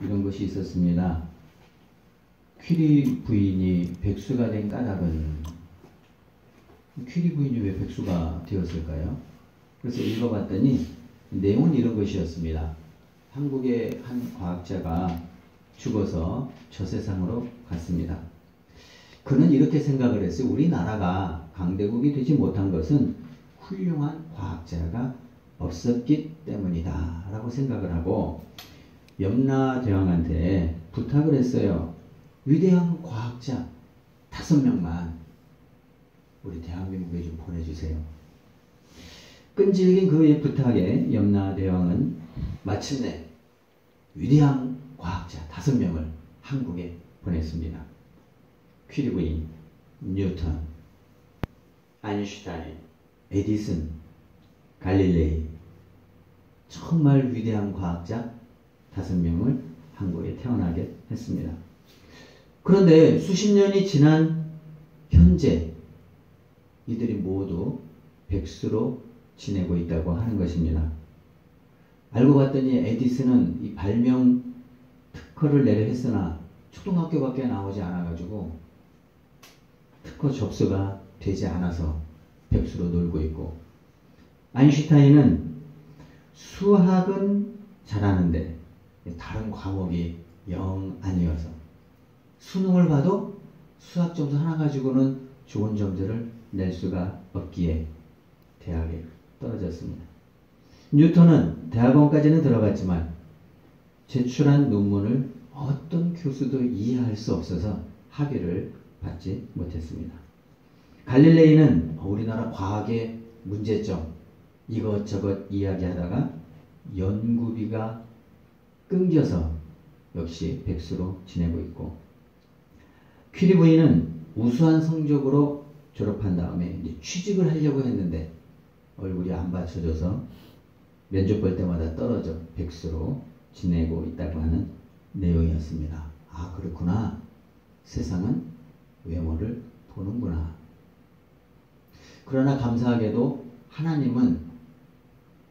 이런 것이 있었습니다. 퀴리 부인이 백수가 된 까닭은, 퀴리 부인이 왜 백수가 되었을까요? 그래서 읽어봤더니 내용은 이런 것이었습니다. 한국의 한 과학자가 죽어서 저 세상으로 갔습니다. 그는 이렇게 생각을 했어요. 우리나라가 강대국이 되지 못한 것은 훌륭한 과학자가 없었기 때문이다 라고 생각을 하고 염라대왕한테 부탁을 했어요. 위대한 과학자 5명만 우리 대한민국에 좀 보내주세요. 끈질긴 그의 부탁에 염라대왕은 마침내 위대한 과학자 5명을 한국에 보냈습니다. 퀴리 부인, 뉴턴, 아인슈타인, 에디슨, 갈릴레이, 정말 위대한 과학자 5명을 한국에 태어나게 했습니다. 그런데 수십 년이 지난 현재 이들이 모두 백수로 지내고 있다고 하는 것입니다. 알고 봤더니 에디슨은 이 발명 특허를 내려 했으나 초등학교밖에 나오지 않아가지고 특허 접수가 되지 않아서 백수로 놀고 있고, 아인슈타인은 수학은 잘하는데 다른 과목이 영 아니어서 수능을 봐도 수학 점수 하나 가지고는 좋은 점수를 낼 수가 없기에 대학에 떨어졌습니다. 뉴턴은 대학원까지는 들어갔지만 제출한 논문을 어떤 교수도 이해할 수 없어서 학위를 받지 못했습니다. 갈릴레이는 우리나라 과학의 문제점 이것저것 이야기하다가 연구비가 끊겨서 역시 백수로 지내고 있고, 퀴리 부인은 우수한 성적으로 졸업한 다음에 이제 취직을 하려고 했는데 얼굴이 안 받쳐줘서 면접 볼 때마다 떨어져 백수로 지내고 있다고 하는 내용이었습니다. 아, 그렇구나. 세상은 외모를 보는구나. 그러나 감사하게도 하나님은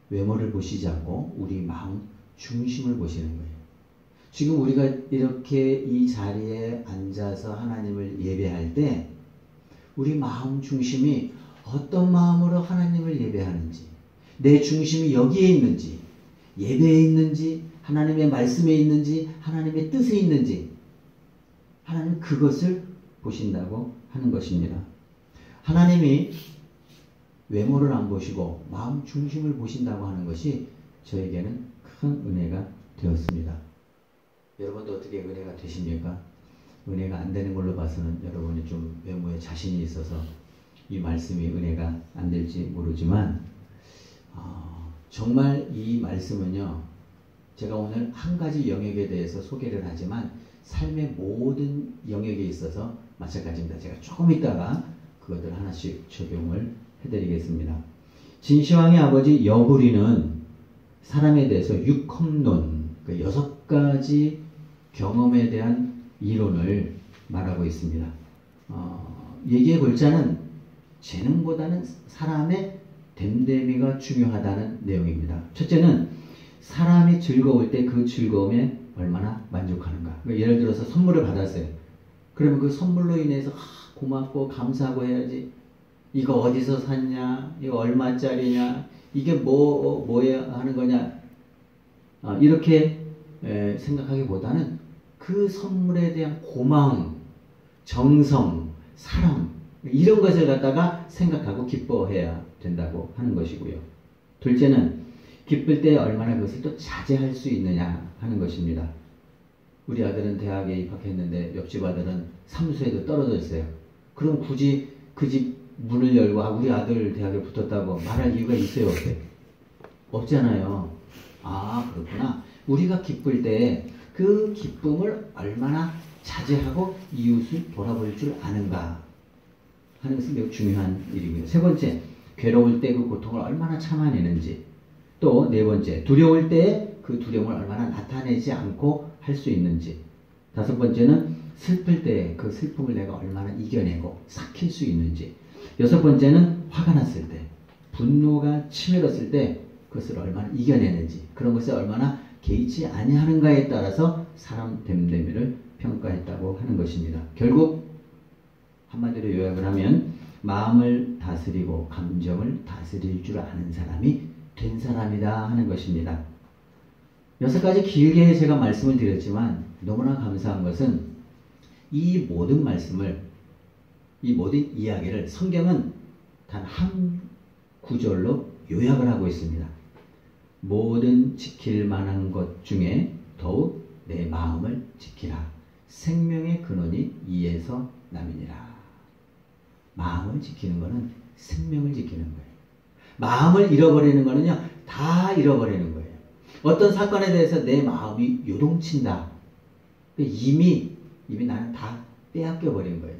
외모를 보시지 않고 우리 마음 중심을 보시는 거예요. 지금 우리가 이렇게 이 자리에 앉아서 하나님을 예배할 때 우리 마음 중심이 어떤 마음으로 하나님을 예배하는지, 내 중심이 여기에 있는지, 예배에 있는지, 하나님의 말씀에 있는지, 하나님의 뜻에 있는지, 하나님 그것을 보신다고 하는 것입니다. 하나님이 외모를 안 보시고 마음 중심을 보신다고 하는 것이 저에게는 큰 은혜가 되었습니다. 여러분도 어떻게 은혜가 되십니까? 은혜가 안 되는 걸로 봐서는 여러분이 좀 외모에 자신이 있어서 이 말씀이 은혜가 안 될지 모르지만 정말 이 말씀은요, 제가 오늘 한 가지 영역에 대해서 소개를 하지만 삶의 모든 영역에 있어서 마찬가지입니다. 제가 조금 있다가 그것들 하나씩 적용을 해드리겠습니다. 진시황의 아버지 여부리는 사람에 대해서 6험론, 그 6가지 경험에 대한 이론을 말하고 있습니다. 얘기해 볼 자는 재능보다는 사람의 됨됨이가 중요하다는 내용입니다. 첫째는 사람이 즐거울 때 그 즐거움에 얼마나 만족하는가. 예를 들어서 선물을 받았어요. 그러면 그 선물로 인해서 고맙고 감사하고 해야지. 이거 어디서 샀냐? 이거 얼마짜리냐? 이게 뭐야 하는 거냐? 이렇게 생각하기보다는 그 선물에 대한 고마움, 정성, 사랑 이런 것을 갖다가 생각하고 기뻐해야 된다고 하는 것이고요. 둘째는 기쁠 때 얼마나 그것을 또 자제할 수 있느냐 하는 것입니다. 우리 아들은 대학에 입학했는데 옆집 아들은 삼수에도 떨어져 있어요. 그럼 굳이 그 집 문을 열고 우리 아들 대학에 붙었다고 말할 이유가 있어요? 없어요? 없잖아요. 아, 그렇구나. 우리가 기쁠 때 그 기쁨을 얼마나 자제하고 이웃을 돌아볼 줄 아는가 하는 것은 매우 중요한 일이고요. 세 번째, 괴로울 때 그 고통을 얼마나 참아내는지. 또 네 번째, 두려울 때 그 두려움을 얼마나 나타내지 않고 할 수 있는지. 다섯 번째는 슬플 때 그 슬픔을 내가 얼마나 이겨내고 삭힐 수 있는지. 여섯 번째는 화가 났을 때, 분노가 치밀었을 때 그것을 얼마나 이겨내는지, 그런 것을 얼마나 개의치 아니하는가에 따라서 사람 됨됨이를 평가했다고 하는 것입니다. 결국 한마디로 요약을 하면 마음을 다스리고 감정을 다스릴 줄 아는 사람이 된 사람이다 하는 것입니다. 6가지 길게 제가 말씀을 드렸지만 너무나 감사한 것은 이 모든 말씀을, 이 모든 이야기를 성경은 단 한 구절로 요약을 하고 있습니다. 모든 지킬 만한 것 중에 더욱 내 마음을 지키라. 생명의 근원이 이에서 남이니라. 마음을 지키는 것은 생명을 지키는 거예요. 마음을 잃어버리는 것은요, 다 잃어버리는 거예요. 어떤 사건에 대해서 내 마음이 요동친다. 이미 나는 다 빼앗겨 버린 거예요.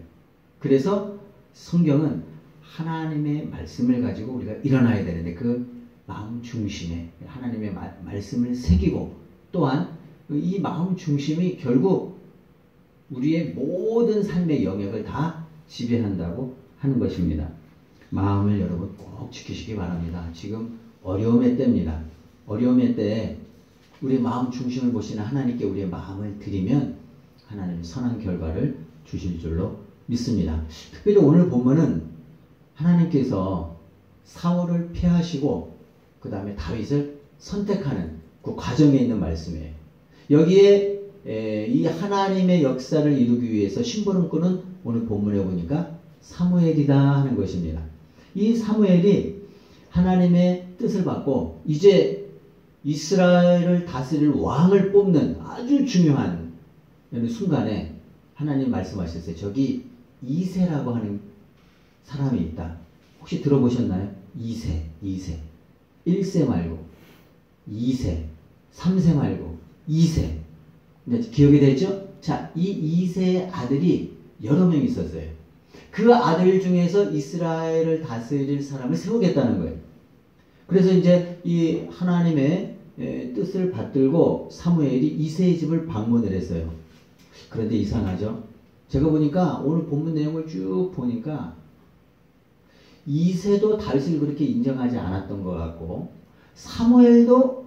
그래서 성경은 하나님의 말씀을 가지고 우리가 일어나야 되는데 그 마음 중심에 하나님의 말씀을 새기고 또한 이 마음 중심이 결국 우리의 모든 삶의 영역을 다 지배한다고 하는 것입니다. 마음을 여러분 꼭 지키시기 바랍니다. 지금 어려움의 때입니다. 어려움의 때에 우리의 마음 중심을 보시는 하나님께 우리의 마음을 드리면 하나님이 선한 결과를 주실 줄로 믿습니다. 특별히 오늘 보면은 하나님께서 사울을 폐하시고 그 다음에 다윗을 선택하는 그 과정에 있는 말씀이에요. 여기에 이 하나님의 역사를 이루기 위해서 심부름꾼은 오늘 본문에 보니까 사무엘이다 하는 것입니다. 이 사무엘이 하나님의 뜻을 받고 이제 이스라엘을 다스릴 왕을 뽑는 아주 중요한 순간에 하나님 말씀하셨어요. 저기 이새라고 하는 사람이 있다. 혹시 들어보셨나요? 이새. 1세 말고 2세, 3세 말고 2세. 기억이 되죠? 자, 이 2세의 아들이 여러 명 있었어요. 그 아들 중에서 이스라엘을 다스릴 사람을 세우겠다는 거예요. 그래서 이제 이 하나님의 뜻을 받들고 사무엘이 이새의 집을 방문을 했어요. 그런데 이상하죠? 제가 보니까 오늘 본문 내용을 쭉 보니까 이새도 다윗을 그렇게 인정하지 않았던 것 같고 사무엘도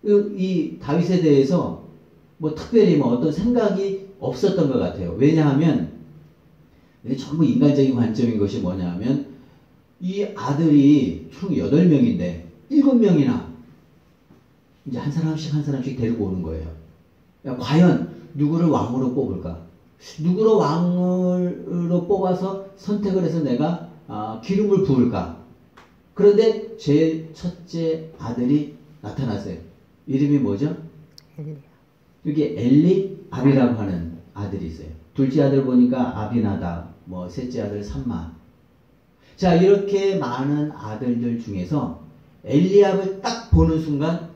이 다윗에 대해서 뭐 특별히 뭐 어떤 생각이 없었던 것 같아요. 왜냐하면 이게 전부 인간적인 관점인 것이 뭐냐면 이 아들이 총 8명인데 7명이나 이제 한 사람씩 데리고 오는 거예요. 야, 과연 누구를 왕으로 뽑을까? 누구를 왕으로 뽑아서 선택을 해서 내가 기름을 부을까? 그런데 제일 첫째 아들이 나타났어요. 이름이 뭐죠? 여기 엘리압이라고 하는 아들이 있어요. 둘째 아들 보니까 아비나답, 뭐 셋째 아들 삼마. 자, 이렇게 많은 아들들 중에서 엘리압을 딱 보는 순간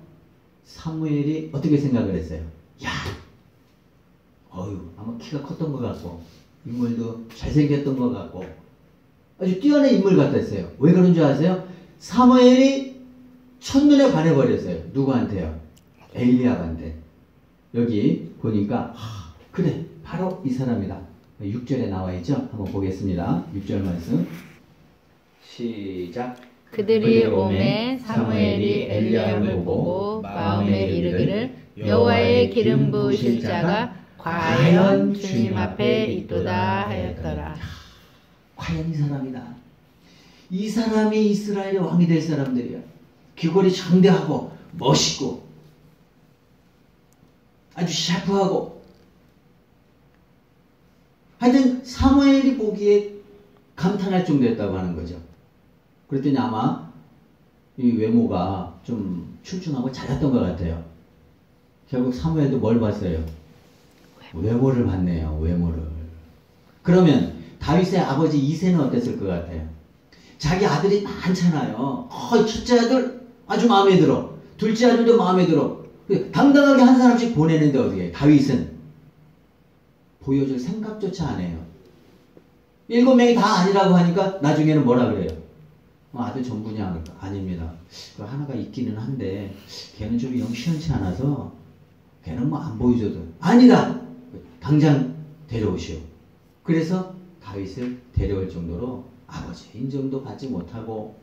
사무엘이 어떻게 생각을 했어요? 야, 아마 키가 컸던 것 같고 인물도 잘생겼던 것 같고 아주 뛰어난 인물 같았어요. 왜 그런 줄 아세요? 사무엘이 첫눈에 반해버렸어요. 누구한테요? 엘리압한테. 여기 보니까 그래, 바로 이 사람이다. 6절에 나와 있죠? 한번 보겠습니다. 6절 말씀 시작. 그들이 오매 사무엘이 엘리압을 보고 마음에 이르기를 여호와의 기름 부으실 자가 과연 주님 앞에 있도다 하였더라. 과연 이 사람이다. 이 사람이 이스라엘의 왕이 될 사람들이야. 귀걸이 장대하고 멋있고 아주 샤프하고 하여튼 사무엘이 보기에 감탄할 정도였다고 하는 거죠. 그랬더니 아마 이 외모가 좀 출중하고 잘났던 것 같아요. 결국 사무엘도 뭘 봤어요? 외모를 봤네요. 외모를. 그러면 다윗의 아버지 이새는 어땠을 것 같아요? 자기 아들이 많잖아요. 첫째 아들 아주 마음에 들어. 둘째 아들도 마음에 들어. 당당하게 한 사람씩 보내는데 어떻게? 다윗은 보여줄 생각조차 안 해요. 7명이 다 아니라고 하니까 나중에는 뭐라 그래요? 아들 전부냐? 아닙니다. 그 하나가 있기는 한데 걔는 좀 영 시원치 않아서 걔는 뭐 안 보여줘도 아니다. 당장 데려오시오. 그래서 다윗을 데려올 정도로 아버지의 인정도 받지 못하고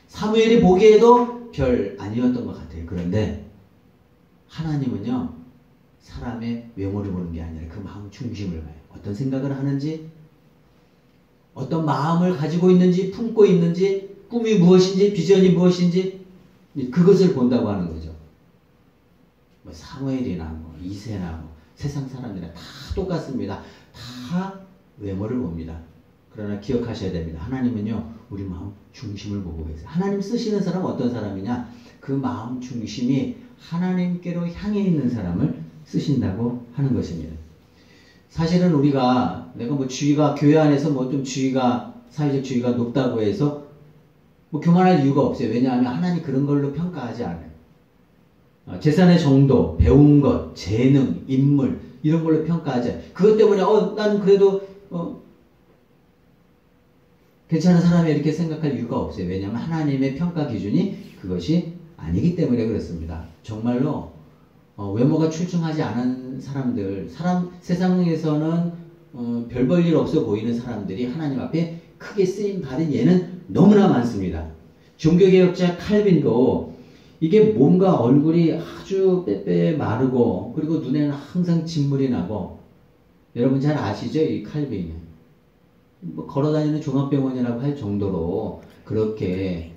사무엘이 보기에도 별 아니었던 것 같아요. 그런데 하나님은요, 사람의 외모를 보는 게 아니라 그 마음 중심을 봐요. 어떤 생각을 하는지, 어떤 마음을 가지고 있는지, 품고 있는지, 꿈이 무엇인지, 비전이 무엇인지, 그것을 본다고 하는 거죠. 뭐 사무엘이나 뭐 이새나 뭐 세상 사람들이나 다 똑같습니다. 다 외모를 봅니다. 그러나 기억하셔야 됩니다. 하나님은요, 우리 마음 중심을 보고 계세요. 하나님 쓰시는 사람은 어떤 사람이냐? 그 마음 중심이 하나님께로 향해 있는 사람을 쓰신다고 하는 것입니다. 사실은 우리가, 내가 뭐 주의가, 교회 안에서 뭐 좀 주의가, 사회적 주의가 높다고 해서 뭐 교만할 이유가 없어요. 왜냐하면 하나님 그런 걸로 평가하지 않아요. 재산의 정도, 배운 것, 재능, 인물, 이런 걸로 평가하지 않아요. 그것 때문에, 나는 그래도, 괜찮은 사람이 이렇게 생각할 이유가 없어요. 왜냐하면 하나님의 평가 기준이 그것이 아니기 때문에 그렇습니다. 정말로 외모가 출중하지 않은 사람들, 세상에서는 별 볼 일 없어 보이는 사람들이 하나님 앞에 크게 쓰임 받은 예는 너무나 많습니다. 종교개혁자 칼빈도 이게 몸과 얼굴이 아주 빼빼 마르고 그리고 눈에는 항상 진물이 나고, 여러분 잘 아시죠? 이 칼빈이. 뭐 걸어다니는 종합병원이라고 할 정도로 그렇게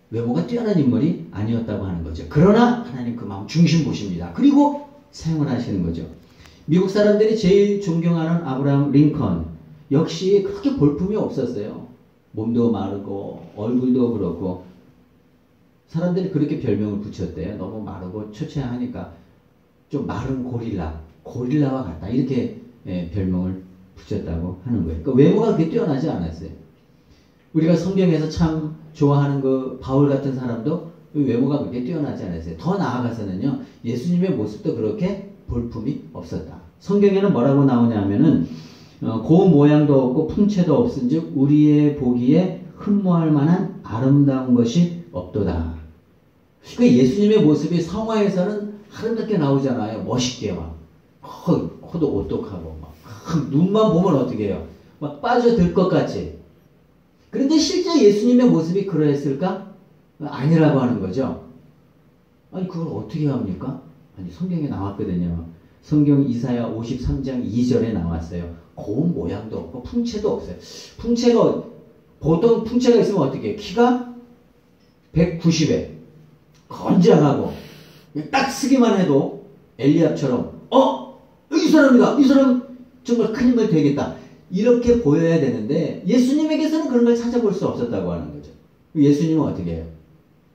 외모가 뛰어난 인물이 아니었다고 하는 거죠. 그러나 하나님 그 마음 중심 보십니다. 그리고 사용을 하시는 거죠. 미국 사람들이 제일 존경하는 아브라함 링컨 역시 그렇게 볼품이 없었어요. 몸도 마르고 얼굴도 그렇고, 사람들이 그렇게 별명을 붙였대요. 너무 마르고 초췌하니까 좀 마른 고릴라와 같다, 이렇게 별명을 붙였다고 하는 거예요. 그러니까 외모가 그렇게 뛰어나지 않았어요. 우리가 성경에서 참 좋아하는 그 바울 같은 사람도 외모가 그렇게 뛰어나지 않았어요. 더 나아가서는요, 예수님의 모습도 그렇게 볼품이 없었다. 성경에는 뭐라고 나오냐면은 고운 모양도 없고 풍채도 없은즉 우리의 보기에 흠모할 만한 아름다운 것이 없도다. 그러니까 예수님의 모습이 성화에서는 아름답게 나오잖아요. 멋있게 막 코도 오똑하고 막 눈만 보면 어떻게 해요? 막 빠져들 것 같지. 그런데 실제 예수님의 모습이 그러했을까? 아니라고 하는 거죠. 아니 그걸 어떻게 합니까? 아니 성경에 나왔거든요. 성경 이사야 53장 2절에 나왔어요. 고운 모양도 없고 풍채도 없어요. 보통 풍채가 있으면 어떻게 해요? 키가 190에 건장하고 딱 쓰기만 해도 엘리압처럼 이 사람이다. 이 사람 정말 큰 힘을 되겠다. 이렇게 보여야 되는데 예수님에게서는 그런 걸 찾아볼 수 없었다고 하는 거죠. 예수님은 어떻게 해요?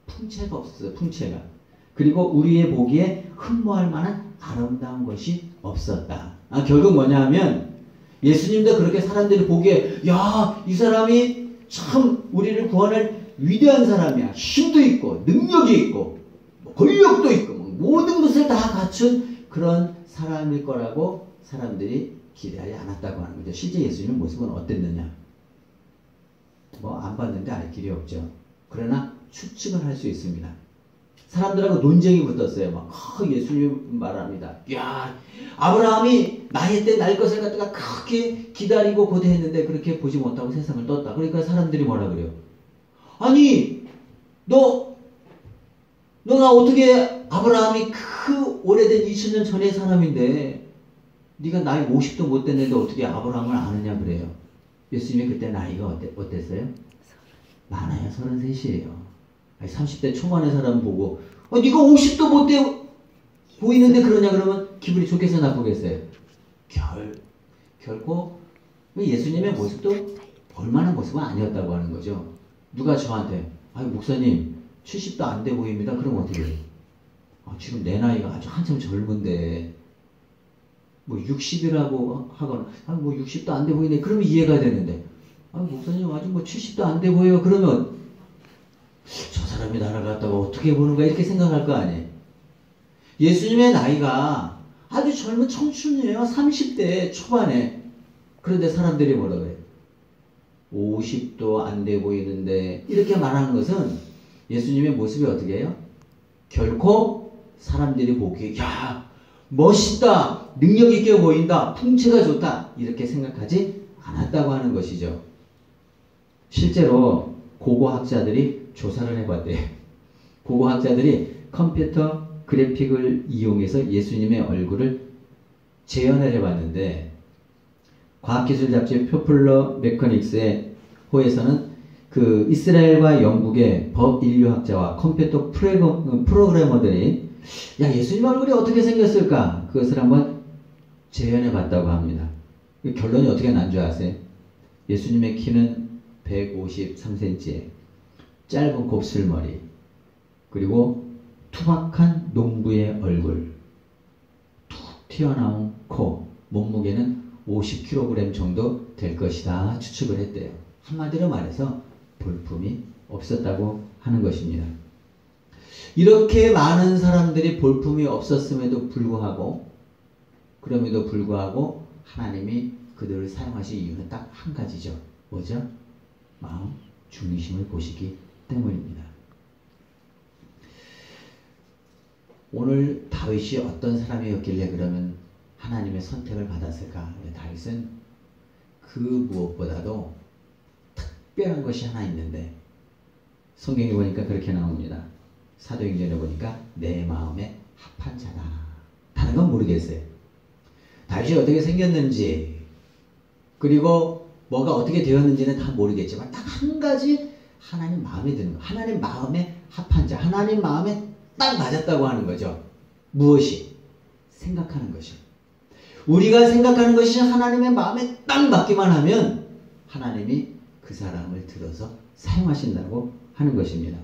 풍채가 없었어요. 풍채가. 그리고 우리의 보기에 흠모할 만한 아름다운 것이 없었다. 결국 뭐냐 하면 예수님도 그렇게 사람들이 보기에 이 사람이 참 우리를 구원할 위대한 사람이야. 힘도 있고 능력이 있고 권력도 있고 모든 것을 다 갖춘 그런 사람일 거라고 사람들이 기대하지 않았다고 하는 거죠. 실제 예수님의 모습은 어땠느냐? 안 봤는데 알 길이 없죠. 그러나 추측을 할 수 있습니다. 사람들하고 논쟁이 붙었어요. 예수님 말합니다. 아브라함이 나이 때 날 것을 갖다가 그렇게 기다리고 고대했는데 그렇게 보지 못하고 세상을 떴다. 그러니까 사람들이 뭐라 그래요? 아니 너가 어떻게, 아브라함이 그 오래된 2000년 전의 사람인데 네가 나이 50도 못 됐는데 어떻게 아브라함을 아느냐 그래요. 예수님이 그때 나이가 어땠어요? 많아요. 33이에요. 30대 초반의 사람 보고 네가 50도 못 돼 보이는데 그러냐 그러면 기분이 좋겠어요, 나쁘겠어요? 결코 예수님의 모습도 볼만한 모습은 아니었다고 하는 거죠. 누가 저한테 목사님 70도 안 돼 보입니다. 그럼 어떻게 해요? 지금 내 나이가 아주 한참 젊은데 60이라고 하거나 60도 안 돼 보이네. 그러면 이해가 되는데 목사님 아직 70도 안 돼 보여요. 그러면 저 사람이 나를 갖다가 어떻게 보는가 이렇게 생각할 거 아니에요. 예수님의 나이가 아주 젊은 청춘이에요. 30대 초반에. 그런데 사람들이 뭐라 그래요? 50도 안 돼 보이는데 이렇게 말하는 것은 예수님의 모습이 어떻게 해요? 결코 사람들이 보기에 멋있다, 능력 있게 보인다, 풍채가 좋다 이렇게 생각하지 않았다고 하는 것이죠. 실제로 고고학자들이 조사를 해봤대요. 고고학자들이 컴퓨터 그래픽을 이용해서 예수님의 얼굴을 재현을 해봤는데 과학기술 잡지 포퓰러 메커닉스의 호에서는 그 이스라엘과 영국의 법인류학자와 컴퓨터 프로그래머들이 야 예수님 얼굴이 어떻게 생겼을까 그것을 한번 재현해 봤다고 합니다. 결론이 어떻게 난 줄 아세요? 예수님의 키는 153cm에 짧은 곱슬머리 그리고 투박한 농부의 얼굴 툭 튀어나온 코 몸무게는 50kg 정도 될 것이다 추측을 했대요. 한마디로 말해서 볼품이 없었다고 하는 것입니다. 이렇게 많은 사람들이 볼품이 없었음에도 불구하고 그럼에도 불구하고 하나님이 그들을 사용하실 이유는 딱 한 가지죠. 뭐죠? 마음 중심을 보시기 때문입니다. 오늘 다윗이 어떤 사람이었길래 그러면 하나님의 선택을 받았을까? 다윗은 그 무엇보다도 특별한 것이 하나 있는데 성경에 보니까 그렇게 나옵니다. 사도행전에 보니까 내 마음에 합한 자다. 다른 건 모르겠어요. 다윗이 어떻게 생겼는지 그리고 뭐가 어떻게 되었는지는 다 모르겠지만 딱 한 가지 하나님 마음에 드는 거. 하나님 마음에 합한 자. 하나님 마음에 딱 맞았다고 하는 거죠. 무엇이? 생각하는 것이요. 우리가 생각하는 것이 하나님의 마음에 딱 맞기만 하면 하나님이 그 사람을 들어서 사용하신다고 하는 것입니다.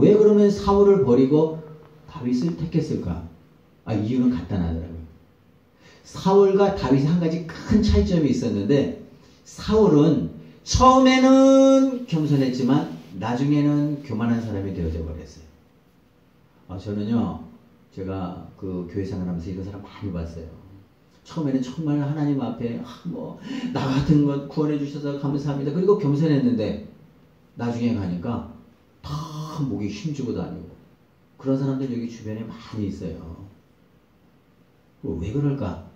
왜 그러면 사울을 버리고 다윗을 택했을까? 이유는 간단하더라고요. 사울과 다윗이 한 가지 큰 차이점이 있었는데 사울은 처음에는 겸손했지만 나중에는 교만한 사람이 되어져 버렸어요. 저는요, 제가 그 교회 생활하면서 이런 사람 많이 봤어요. 처음에는 정말 하나님 앞에 나 같은 것 구원해 주셔서 감사합니다. 그리고 겸손했는데 나중에 가니까 다 목에 힘주고 다니고 그런 사람들 여기 주변에 많이 있어요. 왜 그럴까?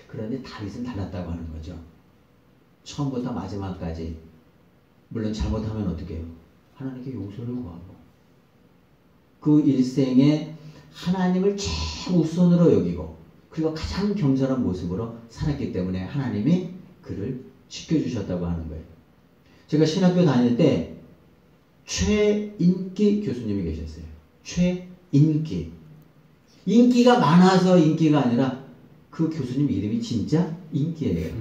그런데 다윗은 달랐다고 하는 거죠. 처음부터 마지막까지 물론 잘못하면 어떻게 해요? 하나님께 용서를 구하고 그 일생에 하나님을 최우선으로 여기고 그리고 가장 겸손한 모습으로 살았기 때문에 하나님이 그를 지켜주셨다고 하는 거예요. 제가 신학교 다닐 때 최인기 교수님이 계셨어요. 최인기. 인기가 많아서 인기가 아니라 그 교수님 이름이 진짜 인기예요.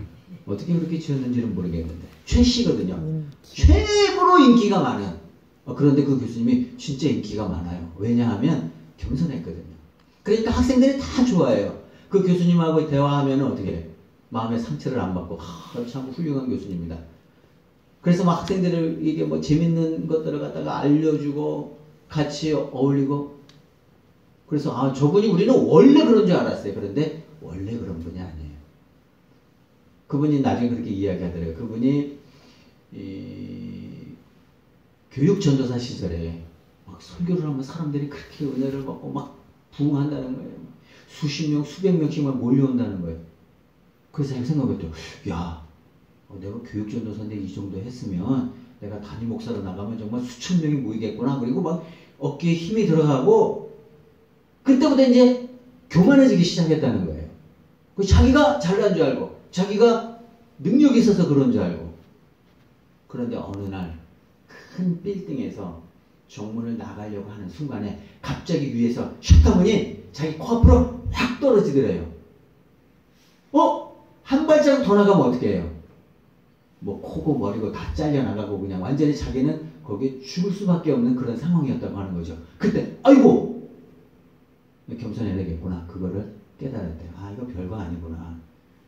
어떻게 그렇게 지었는지는 모르겠는데 최씨거든요. 최고로 인기가 많은. 그런데 그 교수님이 진짜 인기가 많아요. 왜냐하면 겸손했거든요. 그러니까 학생들이 다 좋아해요. 그 교수님하고 대화하면 어떻게 해요? 마음의 상처를 안 받고 참 훌륭한 교수님이다. 그래서 막 학생들을 이게 재밌는 것들을 갖다가 알려주고 같이 어울리고 그래서 저분이 우리는 원래 그런 줄 알았어요. 그런데 원래 그런 분이 아니에요. 그분이 나중에 그렇게 이야기하더라고요. 그분이 교육 전도사 시절에 막 설교를 하면 사람들이 그렇게 은혜를 받고 막 부흥한다는 거예요. 수십 명, 수백 명씩 막 몰려온다는 거예요. 그래서 제가 생각했죠. 야, 내가 교육 전도사인데 이 정도 했으면 내가 단임 목사로 나가면 정말 수천 명이 모이겠구나. 그리고 막 어깨에 힘이 들어가고 그때부터 이제 교만해지기 시작했다는 거예요. 자기가 잘난 줄 알고 자기가 능력이 있어서 그런 줄 알고 그런데 어느 날 큰 빌딩에서 정문을 나가려고 하는 순간에 갑자기 위에서 샷다문이 자기 코앞으로 확 떨어지더래요. 한 발자국 더 나가면 어떻게 해요? 코고 머리고 다 잘려나가고 그냥 완전히 자기는 거기에 죽을 수밖에 없는 그런 상황이었다고 하는 거죠. 그때 아이고 겸손해야 되겠구나. 그거를 깨달았대요. 이거 별거 아니구나.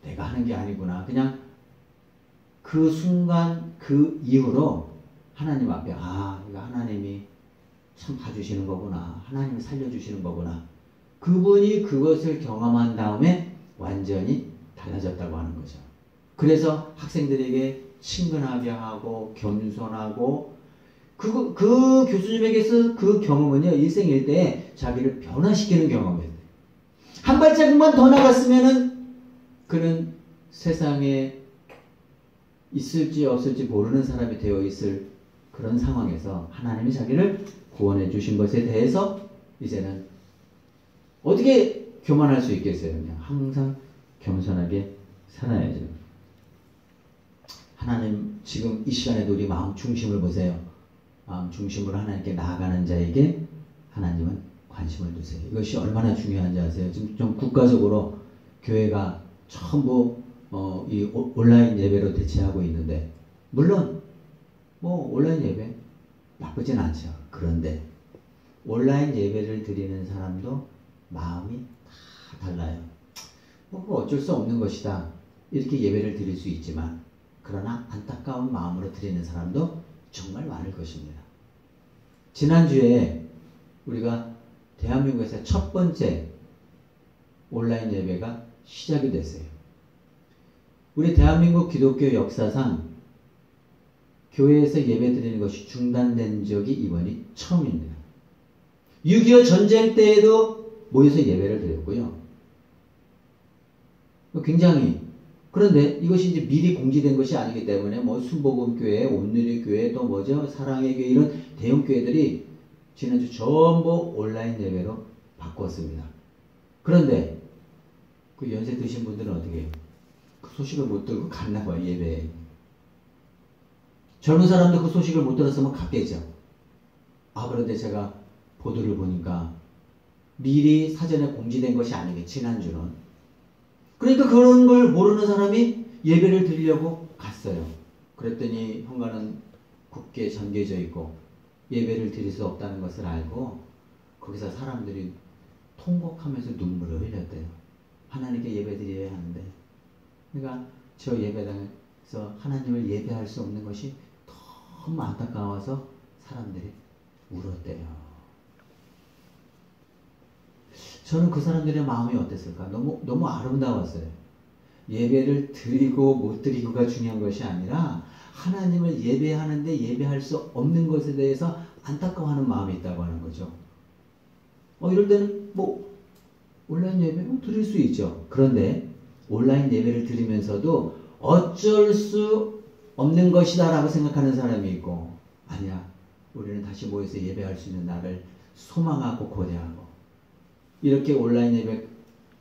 내가 하는 게 아니구나. 그냥 그 순간 그 이후로 하나님 앞에 이거 하나님이 참 봐주시는 거구나. 하나님이 살려주시는 거구나. 그분이 그것을 경험한 다음에 완전히 달라졌다고 하는 거죠. 그래서 학생들에게 친근하게 하고 겸손하고 그 교수님에게서 그 경험은요. 일생일대에 자기를 변화시키는 경험이에요. 한 발자국만 더 나갔으면은 그는 세상에 있을지 없을지 모르는 사람이 되어 있을 그런 상황에서 하나님이 자기를 구원해 주신 것에 대해서 이제는 어떻게 교만할 수 있겠어요? 그냥 항상 겸손하게 살아야죠. 하나님 지금 이 시간에도 우리 마음 중심을 보세요. 마음 중심으로 하나님께 나아가는 자에게 하나님은 관심을 두세요. 이것이 얼마나 중요한지 아세요? 지금 좀 국가적으로 교회가 전부 이 온라인 예배로 대체하고 있는데, 물론 뭐 온라인 예배 나쁘진 않죠. 그런데 온라인 예배를 드리는 사람도 마음이 다 달라요. 뭐 어쩔 수 없는 것이다, 이렇게 예배를 드릴 수 있지만, 그러나 안타까운 마음으로 드리는 사람도 정말 많을 것입니다. 지난주에 우리가 대한민국에서 첫 번째 온라인 예배가 시작이 됐어요. 우리 대한민국 기독교 역사상 교회에서 예배 드리는 것이 중단된 적이 이번이 처음입니다. 6.25 전쟁 때에도 모여서 예배를 드렸고요. 굉장히, 그런데 이것이 이제 미리 공지된 것이 아니기 때문에 뭐 순복음교회, 온누리교회, 또 뭐죠, 사랑의 교회, 이런 대형 교회들이 지난주 전부 온라인 예배로 바꿨습니다. 그런데 그 연세 드신 분들은 어떻게 해요? 그 소식을 못 들고 갔나 봐요, 예배에. 젊은 사람도 그 소식을 못 들었으면 갔겠죠. 그런데 제가 보도를 보니까 미리 사전에 공지된 것이 아니겠, 지난주는. 그러니까 그런 걸 모르는 사람이 예배를 드리려고 갔어요. 그랬더니 현관은 굳게 잠겨져 있고 예배를 드릴 수 없다는 것을 알고 거기서 사람들이 통곡하면서 눈물을 흘렸대요. 하나님께 예배 드려야 하는데. 그러니까 저 예배당에서 하나님을 예배할 수 없는 것이 너무 안타까워서 사람들이 울었대요. 저는 그 사람들의 마음이 어땠을까? 너무 아름다웠어요. 예배를 드리고 못 드리고가 중요한 것이 아니라 하나님을 예배하는데 예배할 수 없는 것에 대해서 안타까워하는 마음이 있다고 하는 거죠. 이럴 때는 뭐 온라인 예배 드릴 수 있죠. 그런데 온라인 예배를 드리면서도 어쩔 수 없는 것이다 라고 생각하는 사람이 있고, 아니야, 우리는 다시 모여서 예배할 수 있는 날을 소망하고 고대하고, 이렇게 온라인 예배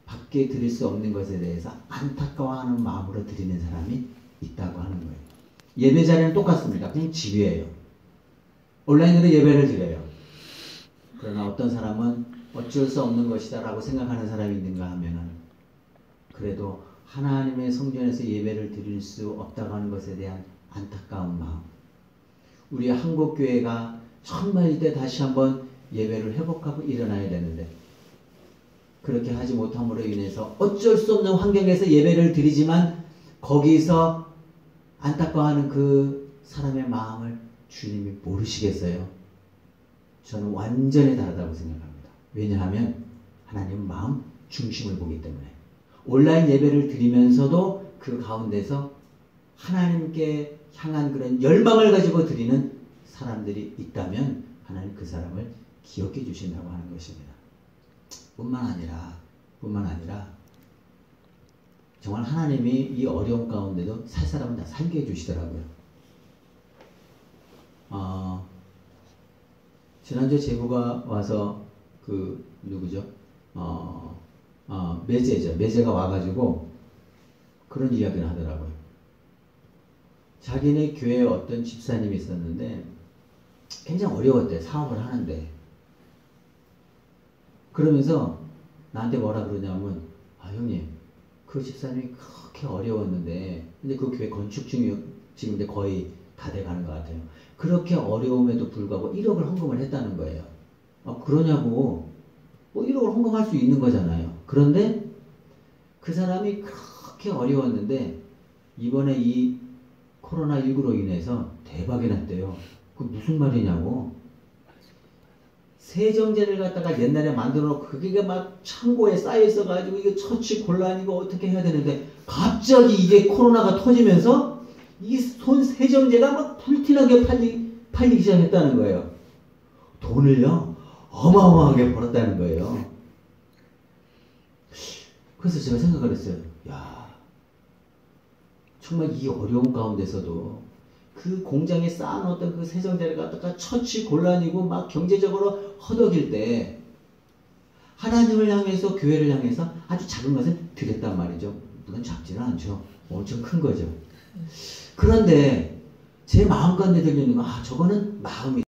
밖에 드릴 수 없는 것에 대해서 안타까워하는 마음으로 드리는 사람이 있다고 하는 거예요. 예배 자리는 똑같습니다. 그냥 집이에요. 온라인으로 예배를 드려요. 그러나 어떤 사람은 어쩔 수 없는 것이다 라고 생각하는 사람이 있는가 하면은, 그래도 하나님의 성전에서 예배를 드릴 수 없다고 하는 것에 대한 안타까운 마음. 우리 한국교회가 정말 이때 다시 한번 예배를 회복하고 일어나야 되는데, 그렇게 하지 못함으로 인해서 어쩔 수 없는 환경에서 예배를 드리지만 거기서 안타까워하는 그 사람의 마음을 주님이 모르시겠어요? 저는 완전히 다르다고 생각합니다. 왜냐하면 하나님은 마음 중심을 보기 때문에. 온라인 예배를 드리면서도 그 가운데서 하나님께 향한 그런 열망을 가지고 드리는 사람들이 있다면 하나님 그 사람을 기억해 주신다고 하는 것입니다. 뿐만 아니라 정말 하나님이 이 어려운 가운데도 살 사람은 다 살게 해주시더라고요. 지난주에 제보가 와서 누구죠? 매제가 와가지고 그런 이야기를 하더라고요. 자기네 교회에 어떤 집사님이 있었는데 굉장히 어려웠대, 사업을 하는데. 그러면서 나한테 뭐라 그러냐면, 형님, 그 집사님이 그렇게 어려웠는데, 근데 그 교회 건축 중이 지금 이제 거의 다 돼가는 것 같아요. 그렇게 어려움에도 불구하고 1억을 헌금을 했다는 거예요. 그러냐고. 1억을 헌금할 수 있는 거잖아요. 그런데 그 사람이 그렇게 어려웠는데 이번에 이 코로나19로 인해서 대박이 났대요. 그 무슨 말이냐고. 세정제를 갖다가 옛날에 만들어 놓고 그게 막 창고에 쌓여 있어가지고 이게 처치 곤란이고 어떻게 해야 되는데, 갑자기 이게 코로나가 터지면서 이 손 세정제가 막 불티나게 팔리기 시작했다는 거예요. 돈을요 어마어마하게 벌었다는 거예요. 그래서 제가 생각을 했어요. 야, 정말 이 어려운 가운데서도 그 공장에 쌓아놓았던 그 세정자를 갖다가 처치 곤란이고 막 경제적으로 허덕일 때 하나님을 향해서 교회를 향해서 아주 작은 것을 드렸단 말이죠. 물론 작지는 않죠. 엄청 큰 거죠. 그런데 제 마음 가운데 들리는 건 저거는 마음이